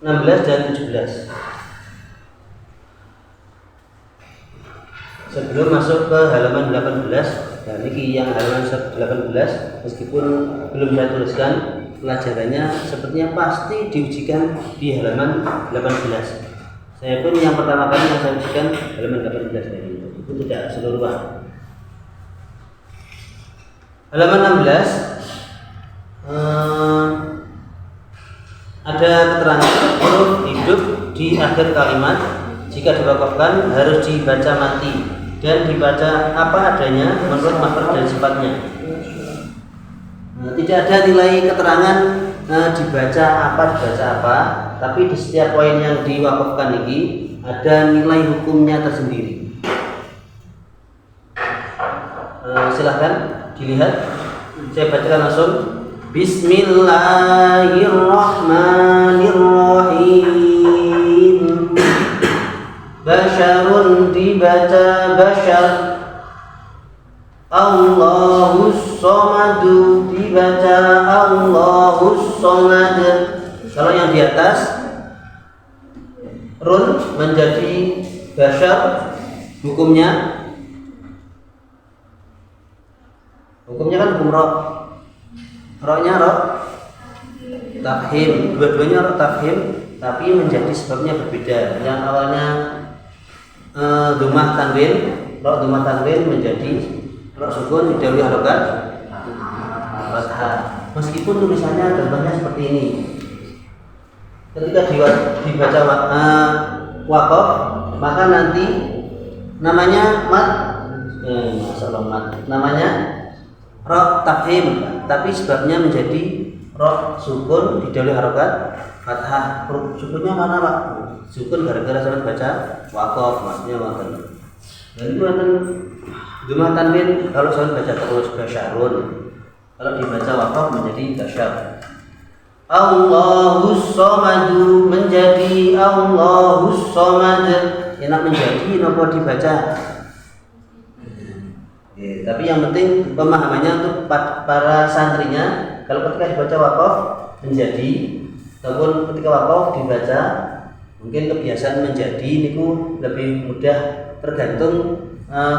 16 dan 17. Sebelum masuk ke halaman 18, nah ini yang halaman 18 meskipun belum saya tuliskan pelajarannya sepertinya pasti diujikan di halaman 18. Saya pun yang pertama kali yang saya ujikan halaman 18 tadi itu tidak seluruhan. Halaman 16 ada keterangan huruf hidup di akhir kalimat jika diwakafkan harus dibaca mati dan dibaca apa adanya menurut makhraj dan sifatnya. Tidak ada nilai keterangan dibaca apa, tapi di setiap poin yang diwakafkan ini ada nilai hukumnya tersendiri. Silahkan dilihat, saya bacakan langsung. Bismillahirrahmanirrahim. Basyarun dibaca basyar. Allahus somadu dibaca Allahus somad. Kalau yang di atas run menjadi basyar, hukumnya kan hukum roh. Rohnya roh tafhim, dua-duanya roh tafhim, tapi menjadi sebabnya berbeda. Yang awalnya dhammah tanwin, roh dhammah tanwin menjadi roh sukun didahului harokat fathah. Meskipun tulisannya gambarnya seperti ini, ketika dibaca waqaf maka nanti namanya mat, namanya roh tafhim, tapi sebabnya menjadi roh sukun didahului harokat fathah. Sukunnya mana Pak? Sukun gara-gara saya baca waqaf, maksudnya waqaf. Dan itu akan dhammah tanwin kalau saya baca terus basyarun, kalau dibaca waqaf menjadi basyar. Allahus somadu menjadi Allahus somad. Enak menjadi nopo dibaca. Tapi yang penting pemahamannya untuk para santrinya, kalau ketika dibaca waqaf menjadi ataupun ketika waqaf dibaca mungkin kebiasaan menjadi niku lebih mudah tergantung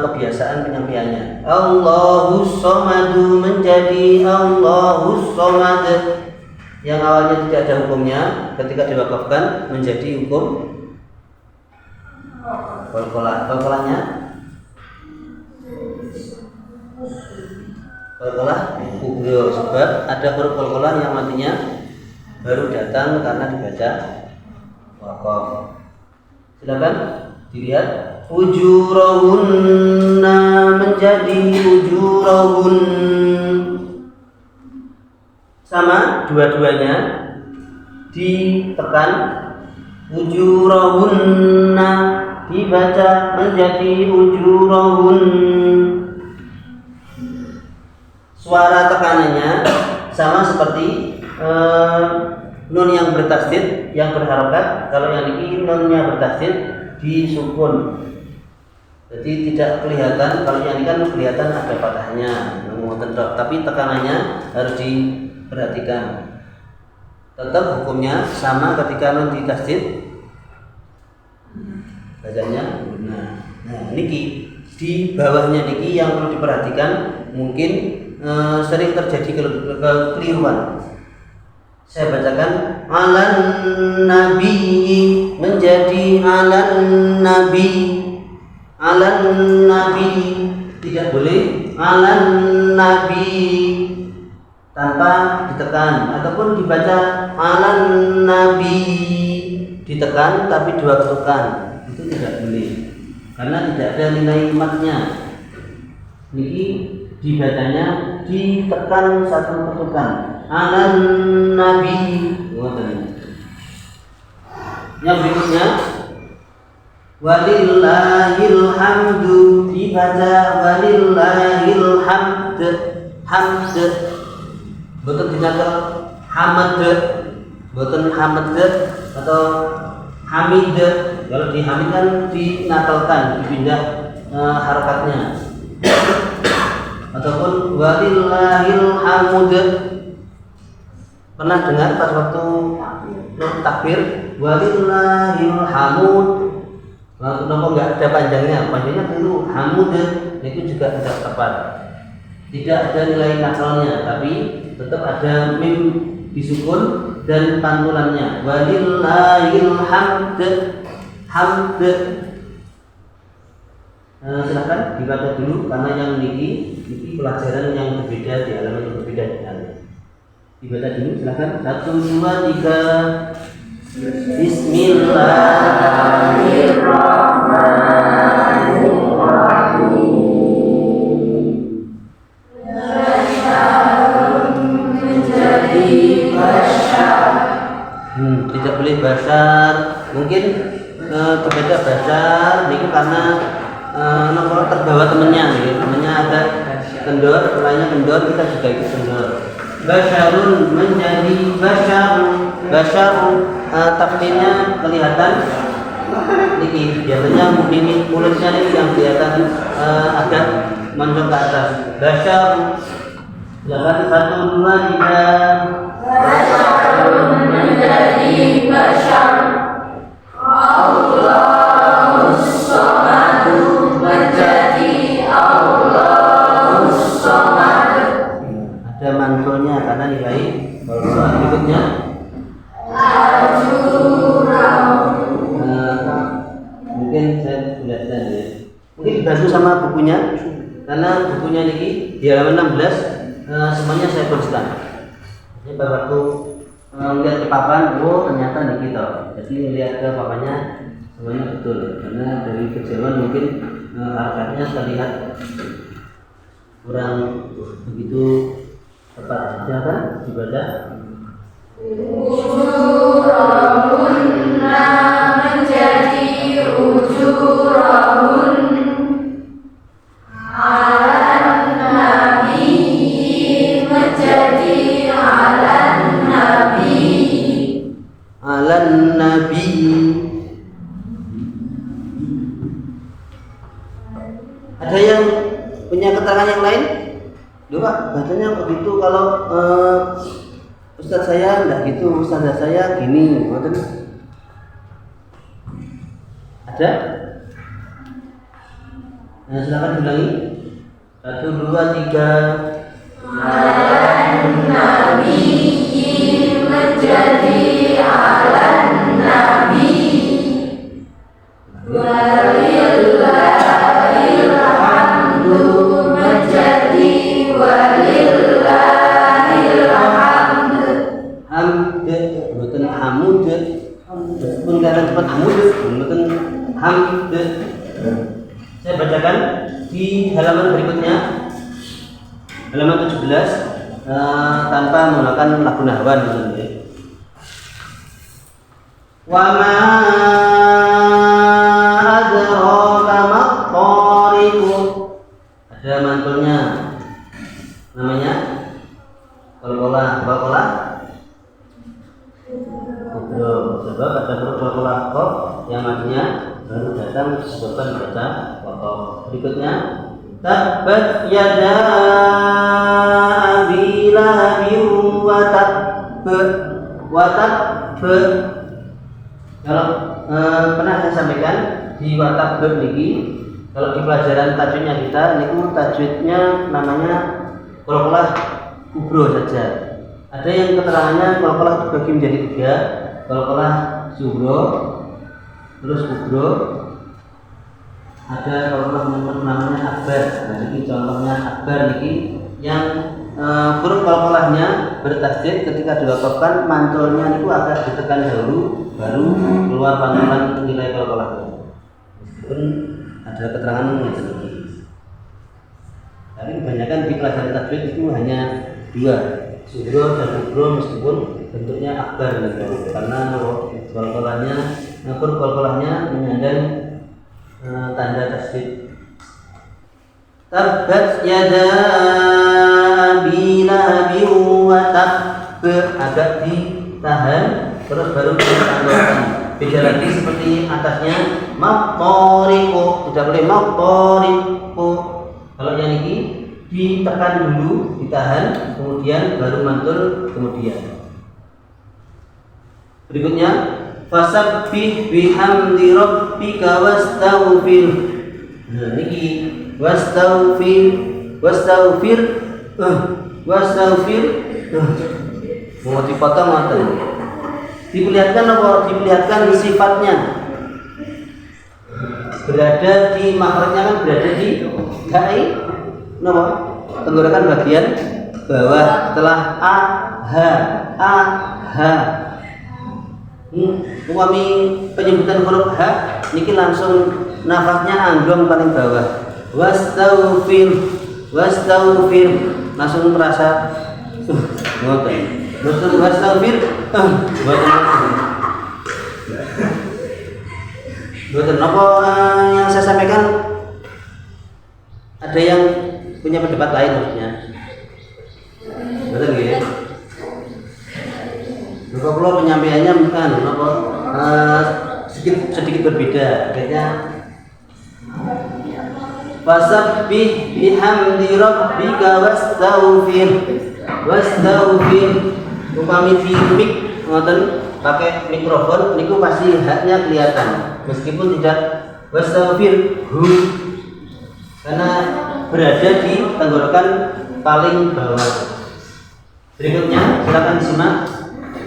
kebiasaan penyampaiannya. Allahus somadu menjadi Allahus somad. Yang awalnya tidak ada hukumnya ketika diwakafkan menjadi hukum qalqalahnya qalqalah kubro, sebab ada huruf qalqalah yang matinya baru datang karena dibaca waqaf. Silakan dilihat. Ujurahunna menjadi ujurahun, sama dua-duanya ditekan. Ujurahunna dibaca menjadi ujurahun. Suara tekanannya sama seperti nun yang bertasdid yang berharokat. Kalau yang ini nunnya bertasdid disukun, jadi tidak kelihatan. Kalau yang ini kan kelihatan ada fathahnya, tapi tekanannya harus diperhatikan. Tetap hukumnya sama ketika nun ditasdid, bacanya benar. Nah, niki di bawahnya niki yang perlu diperhatikan, mungkin sering terjadi kekeliruan. Saya bacakan alan nabi menjadi alan nabi. Alan nabi tidak boleh alan nabi tanpa ditekan, ataupun dibaca alan nabi ditekan tapi dua ketukan, itu tidak boleh karena tidak ada nilai matnya. Niki dibacanya ditekan satu ketukan alan nabi. Yang berikutnya walillahil hamdu dibaca walillahil hamd. Hamd boten dinakel hamd, boten hamd atau hamid. Kalau dihamid kan dinakalkan, dipindah harokatnya. Ataupun walillahil hamd. Pernah dengar pas waktu takbir walillahil hamud. Kenapa enggak ada panjangnya? Panjangnya perlu hamud itu juga tidak tepat. Tidak ada nilai nakalnya, tapi tetap ada mim disukun dan pantulannya. Walillahil hamd. Hamd. Silahkan dibaca dulu karena yang niki pelajaran yang berbeda di halaman yang berbeda di dalam. Dibaca dulu silahkan. 1, 2, 3. Bismillahirrahmanirrahim. Tidak boleh basar. Mungkin berbeda basar itu karena nomor terbawa temennya, temennya ada kendor, lainnya kendor, kita juga ikut kendor. Basharun menjadi basar, takdirnya kelihatan. Ini biasanya mulutnya ini yang kelihatan agak menonjol ke atas. Basar. Silakan 1, 2, 3. Basharun menjadi basar. Allahus Somadu menjadi Allahus Somad. Ada mantulnya karena nilai soal berikutnya. Mungkin saya lihatkan ya. Mungkin dibantu sama bukunya karena bukunya ini di halaman 16 semuanya saya tuliskan. Ini waktu lihat ke papan, oh ternyata nih gitu. Jadi lihat ke papannya semuanya betul. Karena dari kejauhan mungkin harakatnya terlihat kurang begitu tepat. Silakan dibaca. Ujurahunna menjadi ujurahun. Alan Nabi menjadi alan Nabi. Alan Nabi. Ada yang punya keterangan yang lain? Dua, bacanya begitu kalau Ustaz saya enggak gitu, Ustaz saya gini. Ada? Nah, silakan ulangi. 1, 2, 3. Alan Nabi menjadi alan Nabi. Walillahil hamdu menjadi walillahil hamd. Hamd bukan hamud. Pun kadang cepat hamud, bukan hamd. Saya bacakan di halaman berikutnya, halaman 17, tanpa menggunakan lagu nahwan. Wa ma adraka mat-tariq. Ada mantulnya, namanya qalqalah. Sebab ada huruf qalqalah qaf yang maksudnya baru datang disebutkan baca wakaf. Berikutnya tabbat yada abi lahabin wa tabb. Kalau pernah saya sampaikan di watab niki, kalau di pelajaran tajwidnya kita niku tajwidnya namanya qalqalah kubro saja. Ada yang keterangannya qalqalah dibagi menjadi 3, qalqalah subro, terus kubro, ada qalqalah namanya akbar. Nah ini contohnya akbar niki yang huruf qalqalahnya bertasdid ketika diwakafkan mantulnya niku agak ditekan dahulu baru keluar pantulan nilai qalqalahnya. Meskipun ada keterangan mengenai. Tapi kebanyakan di pelajaran tajwid itu hanya 2. Subro dan kubro meskipun bentuknya akbar karena qalqalahnya menyandang tanda tasdid. Tabbat yada abi lahabin wa tabb, agak ditahan terus baru ditambahkan. Beda lagi seperti atasnya mat-tariq, tidak boleh mat-tariq. Kalau yang ini ditekan dulu, ditahan, kemudian baru mantul kemudian. Berikutnya Fasabbih bihamdi rabbika wastaghfir. Nah niki wastaghfir mau dipotong atau diperlihatkan apa? Diperlihatkan sifatnya berada di makhrajnya kan berada di gai napa? Tenggorokan bagian bawah setelah a ha. Umpami penyebutan huruf H niki langsung nafasnya anggong paling bawah. Wastaghfir langsung merasa ngoten. Betul wastaghfir. Betul apa yang saya sampaikan ada yang punya pendapat lain maksudnya. Betul nggih? Kalau penyampaiannya bukan sedikit berbeda, kayaknya fasabbih bihamdi rabbika wastaghfir. Upami di mic ngoten pakai mikrofon niku pasti haknya kelihatan meskipun tidak wastaghfir karena berada di tenggorokan paling bawah. Berikutnya silakan disimak.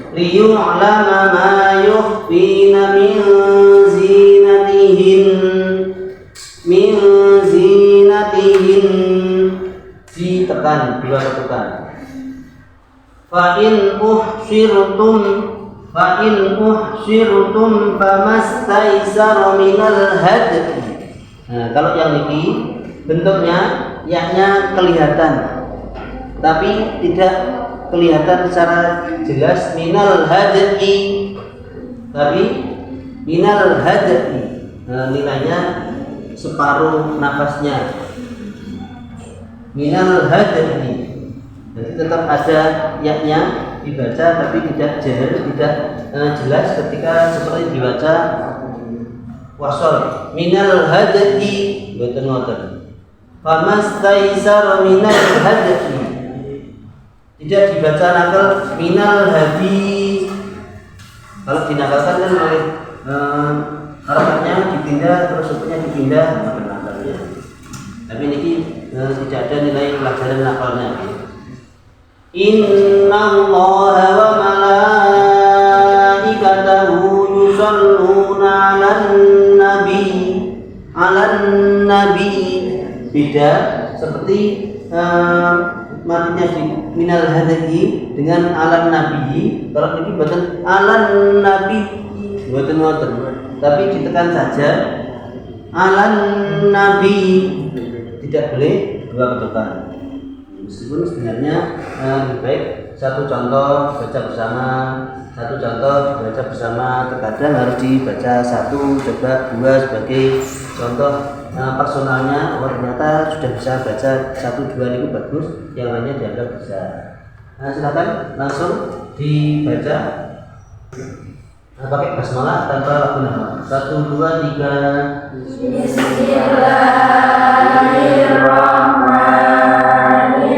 Liyu'lama ma yukhfina min zinatihin ditekan dua ketukan. Fa in uhsirtum famastaisara minal hadi. Nah, kalau yang ini bentuknya yaknya kelihatan tapi tidak kelihatan secara jelas minal hadi, tapi minal hadi nilainya separuh nafasnya minal hadi, jadi tetap ada yaknya dibaca tapi tidak jelas ketika seperti dibaca wasol minal hadi boten famastaisara minal hadi, tidak dibaca nakal minal hadi. Kalau dinakalkan kan oleh harokatnya dipindah terus sebutnya dipindah maka nakalnya. Tapi ini tidak ada nilai pelajaran nakalnya. Inna Allaha wa malaikatahu yusalluna 'alan nabi. Beda seperti matinya di minal hadi dengan alan nabi. Kalau ini buatan alan nabi buatan tapi ditekan saja alan nabi, tidak boleh dua ketukan. Meskipun sebenarnya lebih baik satu contoh baca bersama, terkadang harus dibaca satu coba dua sebagai contoh personalnya. Oh ternyata sudah bisa baca 1-2 itu bagus, yang lainnya dianggap bisa. Nah silakan langsung dibaca pakai basmalah tanpa lagu nama. 1, 2, 3. Bismillahirrahmanirrahim.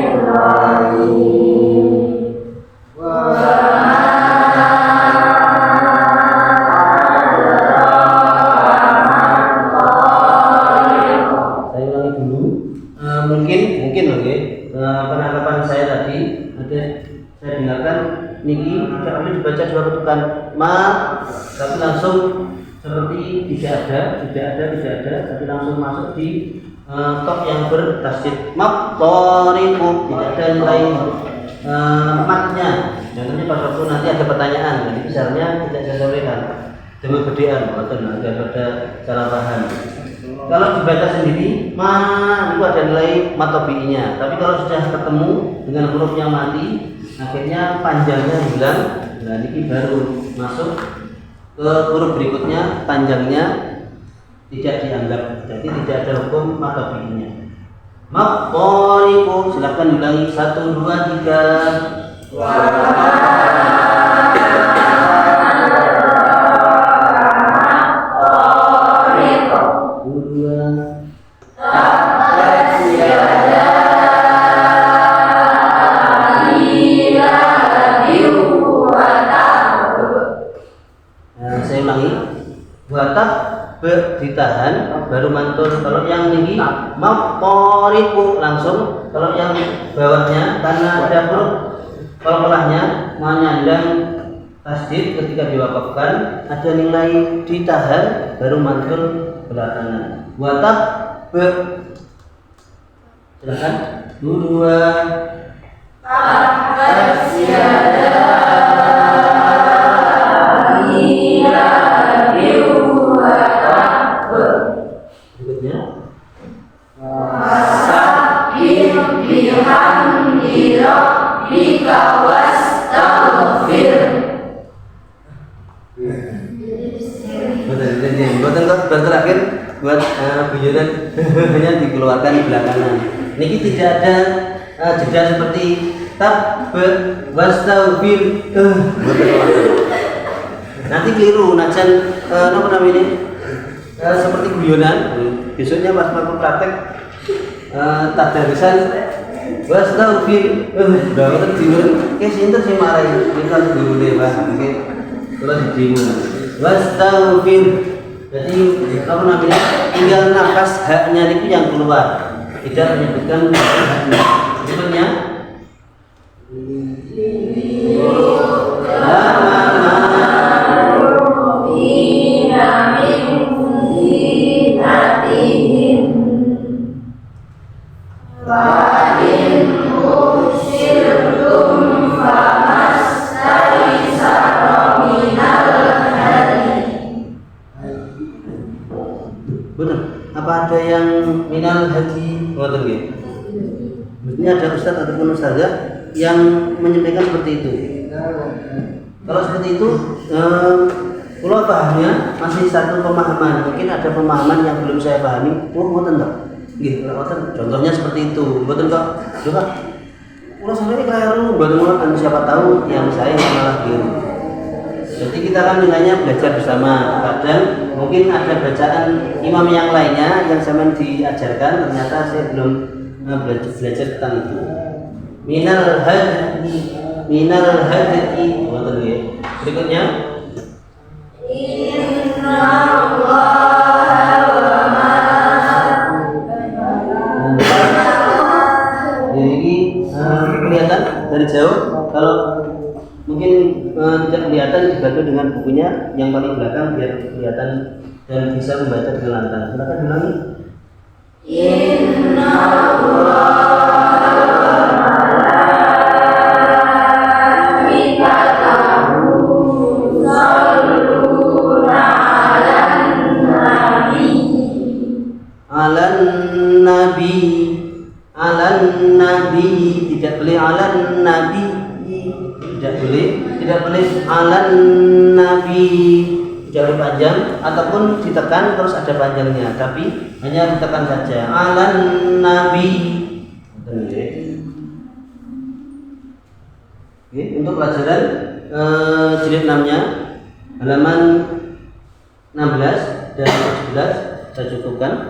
Penangkapan saya tadi ada saya dengarkan niki tidak boleh dibaca dua ketukan ma, tapi langsung seperti tidak ada tapi langsung masuk di top yang bertasydid maqtariqu, tidak ada nilai matnya. Contohnya pada waktu nanti ada pertanyaan, jadi misalnya tidak saya sampaikan demi bedaan agar pada cara paham. Kalau dibaca sendiri, itu ada nilai matobi'inya. Tapi kalau sudah ketemu dengan huruf yang mati, akhirnya panjangnya hilang. Nah, ini baru masuk ke huruf berikutnya, panjangnya tidak dianggap. Jadi tidak ada hukum matobi'inya. Maqtariqu, silakan ulangi 1, 2, 3. Saya yang ini maqaribu langsung. Kalau yang bawahnya karena ada huruf qalqalahnya menyandang tasdid ketika diwakafkan ada nilai ditahan baru mantul belakangan. Watak silakan dua berikutnya buatan terakhir buat guyonan hanya dikeluarkan belakangan. Niki tidak ada jeda seperti tab wastaghfir. Nanti keliru najan apa namanya seperti guyonan. Besoknya pas aku praktek tadarisan wastaghfir. Udah tidur ke sinten sing marai kita gurune Pak. Oke. Kalau dijingu wastaghfir. Jadi apa namanya tinggal nafas haknya itu yang keluar, tidak menyebutkan haknya. Berikutnya apa ada yang minal haji ngoten nggih? Mestinya ada ustaz ataupun ustazah yang menyampaikan seperti itu. Kalau seperti itu kalau pahamnya masih satu pemahaman, mungkin ada pemahaman yang belum saya pahami. Oh, ngoten toh. Nggih, contohnya seperti itu. Mboten kok. Coba kalau sampai keliru, mboten siapa tahu yang saya malah keliru. Jadi kita kan nilainya belajar bersama. Kadang mungkin ada bacaan imam yang lainnya yang sama diajarkan, ternyata saya belum belajar tentang itu. Minal hadhi berikutnya jadi kelihatan dari jauh. Kalau mungkin tidak kelihatan dibantu dengan bukunya yang paling belakang biar kelihatan dan bisa membaca dengan lantang. Silakan ulangi. Inna alan nabi tidak boleh alan nabi tidak boleh alan nabi tidak boleh panjang ataupun ditekan terus ada panjangnya, tapi hanya ditekan saja alan nabi. Oke, untuk pelajaran jilid 6-nya halaman 16 dan 17 saya cukupkan.